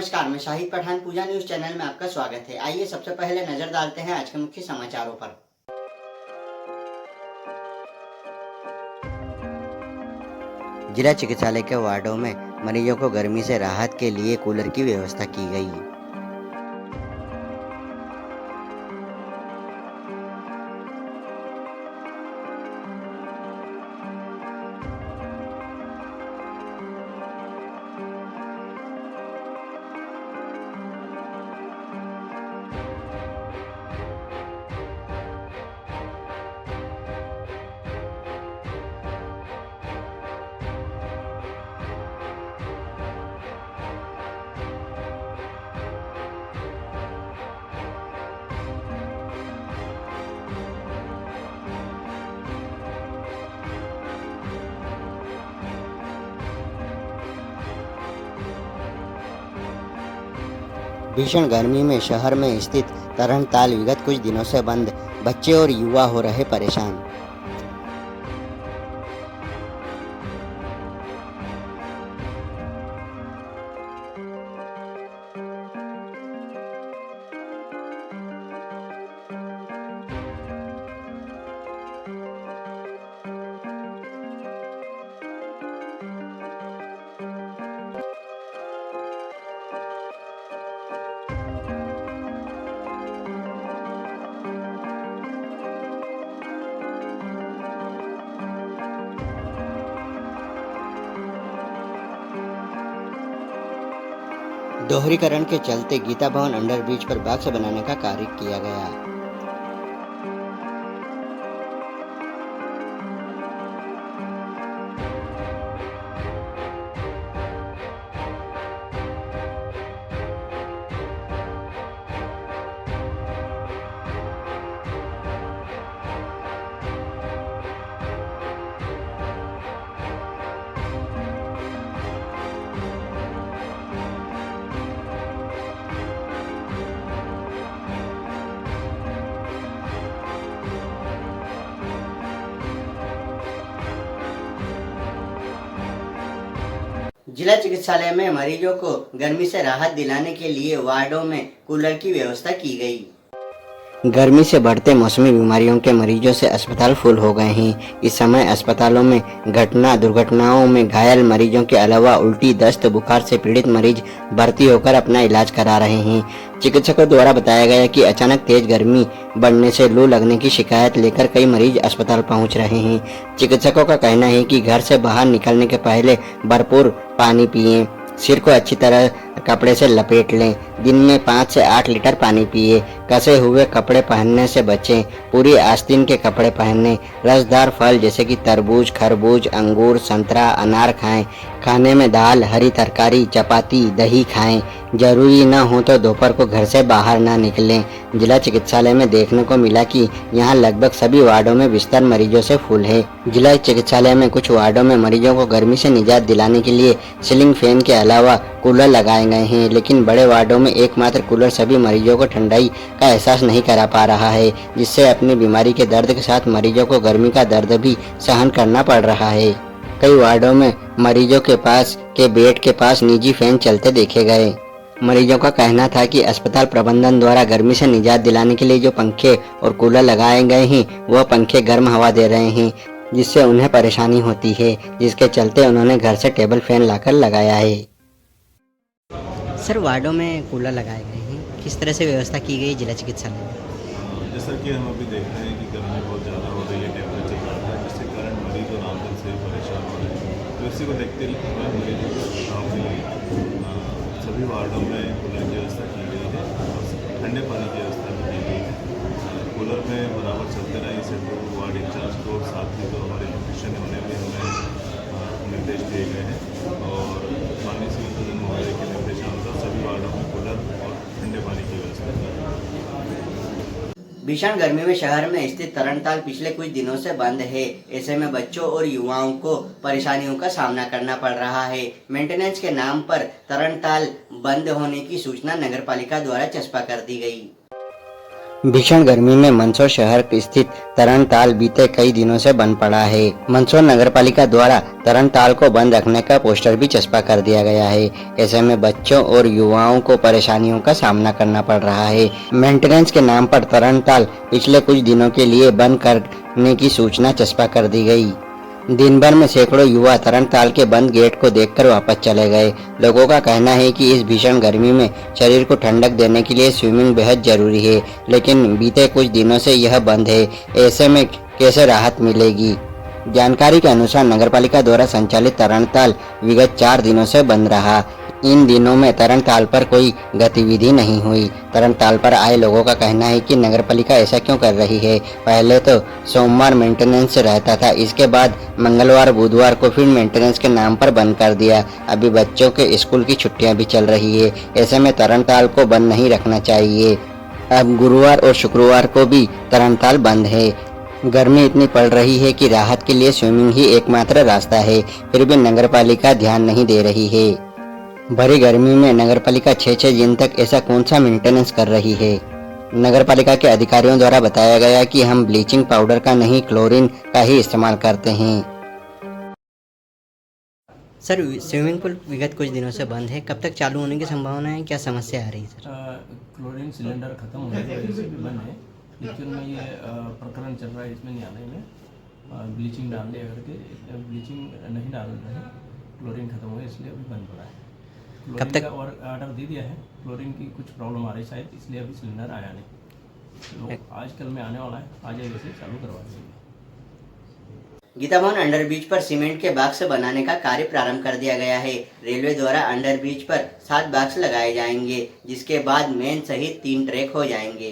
नमस्कार, मैं शाहिद पठान पूजा news channel में आपका स्वागत है। आइए सबसे पहले नजर डालते हैं आज के मुख्य समाचारों पर। जिला चिकित्सालय के वार्डों में मरीजों को गर्मी से राहत के लिए कूलर की व्यवस्था की गई। भीषण गर्मी में शहर में स्थित तरणताल विगत कुछ दिनों से बंद, बच्चे और युवा हो रहे परेशान। दोहरीकरण के चलते गीता भवन अंडरब्रिज पर बॉक्स बनाने का कार्य किया गया। जिला चिकित्सालय में मरीजों को गर्मी से राहत दिलाने के लिए वार्डों में कूलर की व्यवस्था की गई। गर्मी से बढ़ते मौसमी बीमारियों के मरीजों से अस्पताल फुल हो गए हैं। इस समय अस्पतालों में दुर्घटनाओं में घायल मरीजों के अलावा उल्टी, दस्त, बुखार से पीड़ित मरीज भर्ती होकर अपना इलाज करा रहे हैं। चिकित्सकों द्वारा बताया गया कि अचानक तेज गर्मी बढ़ने से लू लगने की शिकायत लेकर कई मरीज अस्पताल पहुंच रहे हैं। चिकित्सकों का कहना है कि घर से बाहर निकलने के पहले भरपूर पानी पिएं, सिर को अच्छी तरह कपड़े से लपेट लें, दिन में 5 से 8 लीटर पानी पिए, कसे हुए कपड़े पहनने से बचें, पूरी आस्तीन के कपड़े पहनें, रसदार फल जैसे कि तरबूज, खरबूज, अंगूर, संतरा, अनार खाएं, खाने में दाल, हरी तरकारी, चपाती, दही खाएं, जरूरी न हो तो दोपहर को घर से बाहर ना निकलें। जिला चिकित्सालय में देखने को मिला कि यहाँ लगभग सभी वार्डों में बिस्तर मरीजों से फुल है। जिला चिकित्सालय में कुछ वार्डों में मरीजों को गर्मी से निजात दिलाने के लिए सीलिंग फैन के अलावा कूलर लगाए गए हैं, लेकिन बड़े वार्डों में एकमात्र कूलर सभी मरीजों को ठंडाई का एहसास नहीं करा पा रहा है, जिससे अपनी बीमारी के दर्द के साथ मरीजों को गर्मी का दर्द भी सहन करना पड़ रहा है। कई वार्डों में मरीजों के पास के बेड के पास निजी फैन चलते देखे गए। मरीजों का कहना था कि अस्पताल प्रबंधन द्वारा गर्मी से निजात दिलाने के लिए जो पंखे और कूलर लगाए गए हैं वह पंखे गर्म हवा दे रहे हैं, जिससे उन्हें परेशानी होती है, जिसके चलते उन्होंने घर से टेबल फैन लाकर लगाया है। सर, वार्डों में कूलर लगाए गए हैं, किस तरह से व्यवस्था की गई जिला चिकित्सालय में? जैसा कि हम अभी देख रहे हैं कि गर्मी बहुत ज़्यादा हो रही है, टेम्परेचर बढ़ रहा है, जिसके कारण मरीज और आमदन से परेशान हो रहे हैं। तो इसी को देखते हुए मरीजों को सुविधाओं के लिए सभी वार्डों में कूलर की व्यवस्था की गई है और ठंडे पानी की व्यवस्था भी की गई है। कूलर में बराबर चलते रहे, इसे तो वार्ड इंचार्ज को साथ ही तो हमारे इलेक्ट्रिशियन होने में हमें निर्देश दिए गए हैं और माननीय सिविल सर्जन महोदय के निर्देशानुसार सभी वार्डों में कूलर और ठंडे पानी की व्यवस्था की गई है। भीषण गर्मी में शहर में स्थित तरणताल पिछले कुछ दिनों से बंद है। ऐसे में बच्चों और युवाओं को परेशानियों का सामना करना पड़ रहा है। मेंटेनेंस के नाम पर तरणताल बंद होने की सूचना नगरपालिका द्वारा चस्पा कर दी गई। भीषण गर्मी में मंदसौर शहर स्थित तरणताल बीते कई दिनों से बंद पड़ा है। मंदसौर नगरपालिका द्वारा तरणताल को बंद रखने का पोस्टर भी चस्पा कर दिया गया है। ऐसे में बच्चों और युवाओं को परेशानियों का सामना करना पड़ रहा है। मेंटेनेंस के नाम पर तरणताल पिछले कुछ दिनों के लिए बंद करने की सूचना चस्पा कर दी गई। दिन भर में सैकड़ों युवा तरणताल के बंद गेट को देखकर वापस चले गए। लोगों का कहना है कि इस भीषण गर्मी में शरीर को ठंडक देने के लिए स्विमिंग बेहद जरूरी है, लेकिन बीते कुछ दिनों से यह बंद है। ऐसे में कैसे राहत मिलेगी? जानकारी के अनुसार नगरपालिका द्वारा संचालित तरणताल विगत 4 दिनों से बंद रहा। इन दिनों में तरणताल पर कोई गतिविधि नहीं हुई। तरणताल पर आए लोगों का कहना है कि नगरपालिका ऐसा क्यों कर रही है। पहले तो सोमवार मेंटेनेंस रहता था, इसके बाद मंगलवार बुधवार को फिर मेंटेनेंस के नाम पर बंद कर दिया। अभी बच्चों के स्कूल की छुट्टियां भी चल रही है। ऐसे में तरणताल को बंद नहीं रखना चाहिए। अब गुरुवार और शुक्रवार को भी तरणताल बंद है। गर्मी इतनी पड़ रही है कि राहत के लिए स्विमिंग ही एकमात्र रास्ता है, फिर भी नगरपालिका ध्यान नहीं दे रही है। भरी गर्मी में नगरपालिका 6 दिन तक ऐसा कौन सा मेंटेनेंस कर रही है? नगरपालिका के अधिकारियों द्वारा बताया गया कि हम ब्लीचिंग पाउडर का नहीं, क्लोरीन का ही इस्तेमाल करते हैं। सर, स्विमिंग पूल विगत कुछ दिनों से बंद है, कब तक चालू होने की संभावना है? क्या समस्या आ रही है सर? क्लोरीन सिलेंडर खत्म होने की वजह से भी बंद है। लेकिन में ये प्रकरण चल रहा है, इसमें नहीं आने में ब्लीचिंग डाल दिया करके ब्लीचिंग नहीं डाल रहे हैं, क्लोरीन खत्म हुआ इसलिए अभी बंद पड़ा है। कब तक? और ऑर्डर दे दिया है, क्लोरीन की कुछ प्रॉब्लम आ रही शायद, इसलिए अभी सिलेंडर आया नहीं। तो आज कल में आने वाला है, आ जाएगा, इसे चालू करवा देंगे। गीता भवन अंडरब्रिज पर सीमेंट के बॉक्स बनाने का कार्य प्रारंभ कर दिया गया है। रेलवे द्वारा अंडरब्रिज पर 7 बॉक्स लगाए जाएंगे, जिसके बाद मेन सहित 3 ट्रैक हो जाएंगे।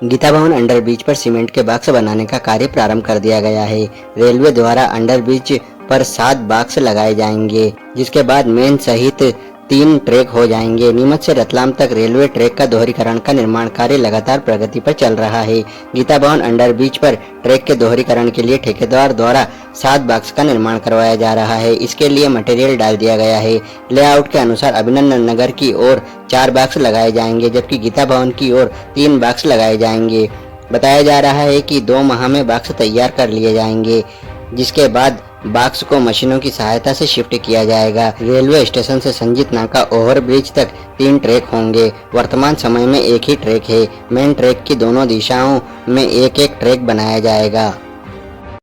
गीता भवन अंडरब्रिज पर सीमेंट के बॉक्स बनाने का कार्य प्रारंभ कर दिया गया है। रेलवे द्वारा अंडरब्रिज पर 7 बॉक्स लगाए जाएंगे, जिसके बाद मेन सहित 3 ट्रैक हो जाएंगे। नीमच से रतलाम तक रेलवे ट्रैक का दोहरीकरण का निर्माण कार्य लगातार प्रगति पर चल रहा है। गीता भवन अंडरब्रिज पर ट्रैक के दोहरीकरण के लिए ठेकेदार द्वारा 7 बॉक्स का निर्माण करवाया जा रहा है। इसके लिए मटेरियल डाल दिया गया है। लेआउट के अनुसार अभिनंदन नगर की ओर 4 बॉक्स लगाए जाएंगे, जबकि गीता भवन की ओर 3 बॉक्स लगाए जाएंगे। बताया जा रहा है कि 2 माह में बॉक्स तैयार कर लिए जाएंगे, जिसके बाद बॉक्स को मशीनों की सहायता से शिफ्ट किया जाएगा। रेलवे स्टेशन से संजीत नाका ओवरब्रिज तक 3 ट्रैक होंगे। वर्तमान समय में एक ही ट्रैक है। मेन ट्रैक की दोनों दिशाओं में एक ट्रैक बनाया जाएगा।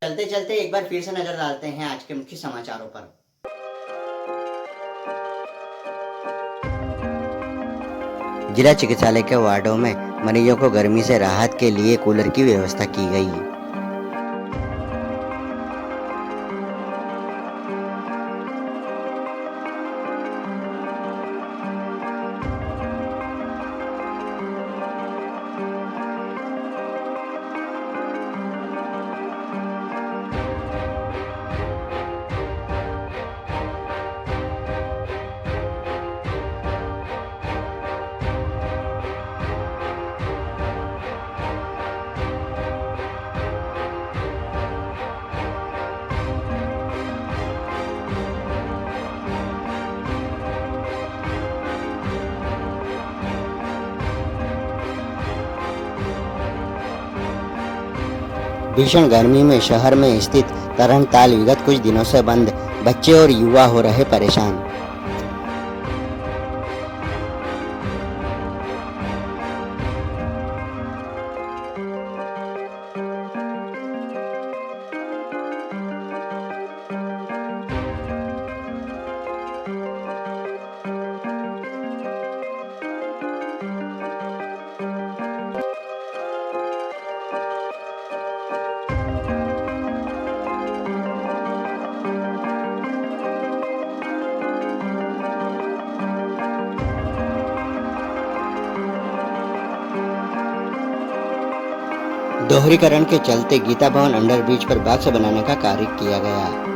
चलते चलते एक बार फिर से नजर डालते हैं आज के मुख्य समाचारों पर। जिला चिकित्सालय के वार्डों में मरीजों को गर्मी से राहत के लिए कूलर की व्यवस्था की गई। भीषण गर्मी में शहर में स्थित तरणताल विगत कुछ दिनों से बंद, बच्चे और युवा हो रहे परेशान। दोहरीकरण के चलते गीता भवन अंडरब्रिज पर बॉक्स बनाने का कार्य किया गया।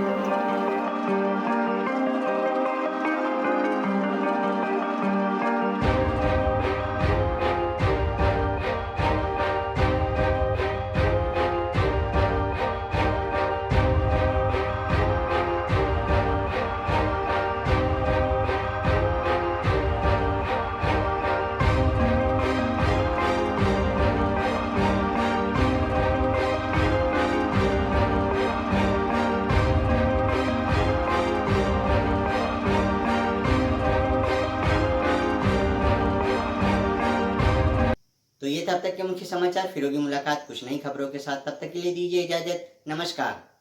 तो ये था अब तक के मुख्य समाचार। फिर होगी मुलाकात कुछ नई खबरों के साथ, तब तक के लिए दीजिए इजाजत। नमस्कार।